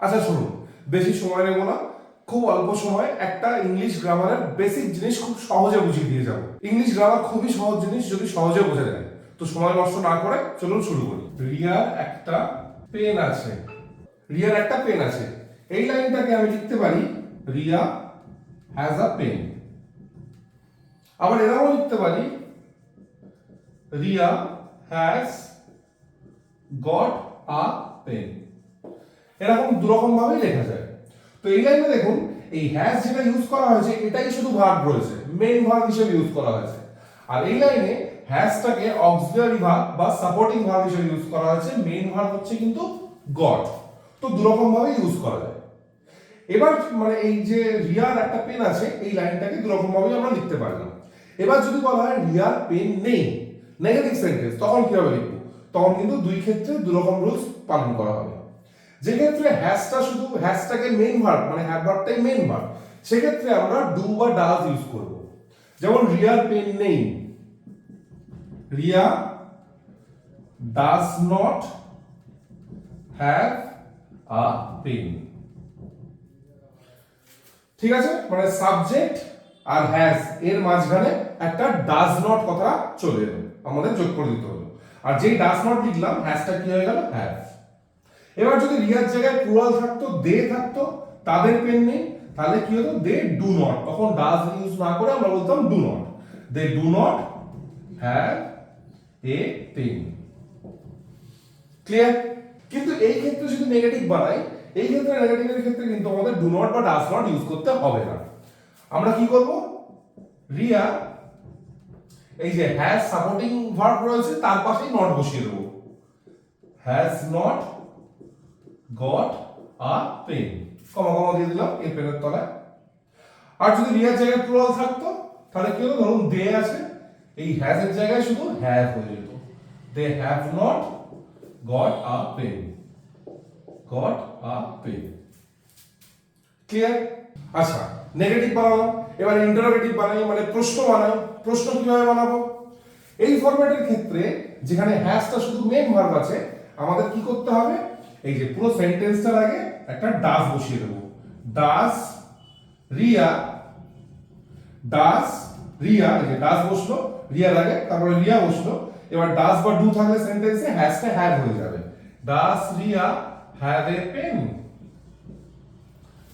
আচ্ছা শুনুন, বেশি সময় নেব না, খুব অল্প সময় একটা ইংলিশ গ্রামারের বেসিক জিনিস খুব সহজে বুঝিয়ে দিয়ে যাবো। ইংলিশ গ্রামার খুবই সহজ জিনিস যদি সহজে বোঝা যায়। তো সময় নষ্ট না করে চলুন শুরু করি। রিয়ার একটা পেন আছে। রিয়ার একটা পেন আছে, এই লাইনটাকে আমি লিখতে পারি রিয়া হ্যাজ আ পেন। আবার এরাও লিখতে পারি Riya has got a pen. এরকম দুরকম ভাবেই লেখা যায়। তো এই লাইনে দেখুন, এই হ্যাজ যেটা ইউজ করা হয়েছে এটাই শুধু ভার্ব রয়েছে, মেইন ভার্ব হিসেবে ইউজ করা হয়েছে। আর এই লাইনে হ্যাজটাকে অক্সিলারি ভার্ব বা সাপোর্টিং ভার্ব হিসেবে ইউজ করা হয়েছে, মেইন ভার্ব হচ্ছে কিন্তু গট। তো দুরকম ভাবে ইউজ করা যায়। এবার মানে এই যে রিয়ার একটা পেন আছে, এই লাইনটাকে দুরকম ভাবে আমরা লিখতে পারলাম। এবার যদি বলা হয় রিয়ার পেন নেই, নেগেটিভ সেন্টেন্স, তখন কিভাবে লিখবো? তখন কিন্তু দুই ক্ষেত্রে দুরকম রুলস পালন করা হবে। যে ক্ষেত্রে হ্যাজটা শুধু হ্যাজটাকে মেইন ভার্ব মানে হ্যাভ ভার্বটাই মেইন ভার্ব, সেক্ষেত্রে আমরা ডু বা ডাজ ইউজ করব। যেমন রিয়ার পেন নেই, Riya does not have a pen. ঠিক আছে, মানে সাবজেক্ট আর হ্যাজ এর মাঝখানে একটা ডাজ নট কথা চলে এলো, আমাদের যোগ করে দিতে হলো। আর যেই ডাজ নট লিখলাম, হ্যাজটা কি হয়ে গেল? হ্যাভ। এবার যদি রিয়ার জায়গায় প্লুরাল থাকতো, দে থাকতো, তাদের পেন নেই, তাহলে কি হতো? They do not. তখন ডাজ ইউজ না করে আমরা বলতাম do not. They do not have a pen. Clear? কিন্তু এই ক্ষেত্রে যদি নেগেটিভ বানাই, এই ক্ষেত্রে নেগেটিভের ক্ষেত্রে কিন্তু আমাদের ডু নট বা ডাজ নট ইউজ করতে হবে না। আমরা কি করব? রিয়া এই যে হ্যাজ সাপোর্টিং ভার্ব রয়েছে তার পাশেই নট বসিয়ে দেবো। Has not got a pen, comma comma দিয়ে দিলাম এই পেনের তলায়। আর যদি রিয়ার জায়গায় প্লুরাল থাকতো, তাহলে কি হলো? ধরুন দে আছে, এই হ্যাজ এর জায়গায় শুধু হ্যাভ হয়ে যেত। They have not got a pen, got a pen. Clear? আচ্ছা, নেগেটিভ বানালাম, এবার ইন্টারোগেটিভ বানাই, মানে প্রশ্ন বানাই। প্রশ্ন কিভাবে বানাবো? এই ফরম্যাটের ক্ষেত্রে যেখানে হ্যাজটা শুধু মেইন ভার্ব আছে, আমাদের কি করতে হবে? এই যে পুরো সেন্টেন্সটার আগে একটা ডাজ বসিয়ে দেবো। ডাজ রিয়া, ডাজ রিয়া, এই যে ডাজ বসলো রিয়ার আগে, তারপরে রিয়া বসলো। এবার ডাজ বা ডু থাকলে সেন্টেন্সে হ্যাজটা হ্যাভ হয়ে যাবে। Does Riya have a pen?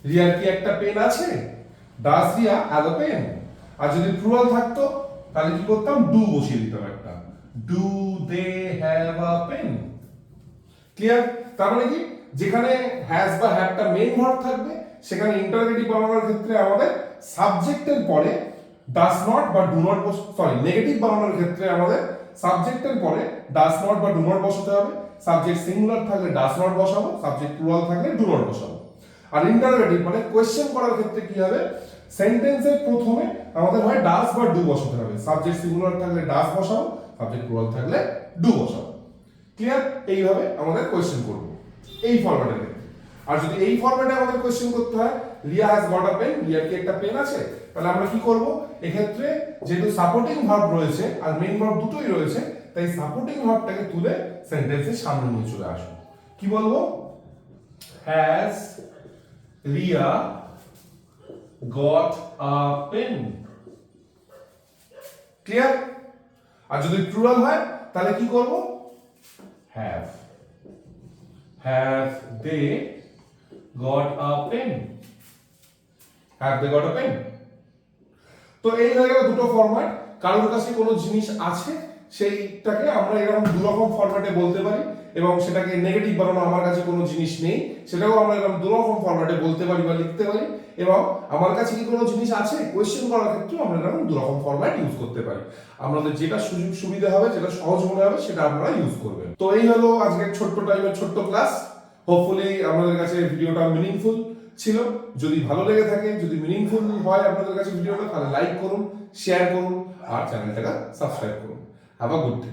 রিয়ার কি একটা পেন আছে? Does Riya have a pen? আর যদি প্লুরাল থাকতো, তাহলে কি করতাম? ডু বসিয়ে দিতাম একটা। Do they have a pen? Clear? তার মানে কি, যেখানে হ্যাজ বা হ্যাভটা মেইন ভার্ব থাকবে, সেখানে ইন্টারোগেটিভ বানানোর ক্ষেত্রে আমাদের সাবজেক্টের পরে ডাজ নট বা ডু নট নেগেটিভ বানানোর ক্ষেত্রে আমাদের সাবজেক্টের পরে ডাজ নট বা ডু নট বসাতে হবে। সাবজেক্ট সিঙ্গুলার থাকলে ডাজ নট বসাবো, সাবজেক্ট প্লুরাল থাকলে ডু নট বসাবো। আর ইন্টারোগেটিভ মানে কোয়েশ্চেন করার ক্ষেত্রে কি হবে? সেন্টেন্সের প্রথমে আমাদের হয় ডাজ বা ডু বসাতে হবে। সাবজেক্ট সিঙ্গুলার থাকলে ডাজ বসাবো, সাবজেক্ট প্লুরাল থাকলে ডু বসাবো। ক্লিয়ার? এইভাবে আমাদের কোয়েশ্চেন করব এই ফরম্যাটের ক্ষেত্রে। আর যদি এই ফরম্যাটে আমাদের কোয়েশ্চেন করতে হয়, Riya has got a pen, রিয়ার কি একটা পেন আছে, তাহলে আমরা কি করব? এক্ষেত্রে যেহেতু সাপোর্টিং ভার্ব রয়েছে আর মেইন ভার্ব দুটোই রয়েছে, তাই সাপোর্টিং ভার্বটাকে তুলে সেন্টেন্সের সামনে নিয়ে চলে আসবো। কি বলবো? Has Riya got a pen? Clear? আর যদি প্লুরাল হয়, তাহলে কি করব? have. Have they got a pen? Have they got a pen? তো এই হয়ে গেল দুটো ফরম্যাট। কারোর কাছে কোনো জিনিস আছে, সেইটাকে আমরা এরকম দুরকম ফরম্যাটে বলতে পারি, এবং সেটাকে নেগেটিভ বানানো, আমার কাছে কোনো জিনিস নেই, সেটাকেও আমরা এরকম দুরকম ফরম্যাটে বলতে পারি বা লিখতে পারি। এবং আমার কাছে কি কোনো জিনিস আছে, কোয়েশ্চেন করার ক্ষেত্রে আমরা এরকম দুরকম ফরম্যাট ইউজ করতে পারি। আমাদের যেটা সুযোগ সুবিধা হবে, যেটা সহজ মনে হবে, সেটা আপনারা ইউজ করবেন। তো এই হলো আজকের ছোট্ট টাইমের ছোট্ট ক্লাস। হোপফুলি আপনাদের কাছে ভিডিওটা মিনিংফুল ছিল। যদি ভালো লেগে থাকে, যদি মিনিংফুল হয় আপনাদের কাছে ভিডিওটা, তাহলে লাইক করুন, শেয়ার করুন আর চ্যানেলটাকে সাবস্ক্রাইব করুন। Have a good day.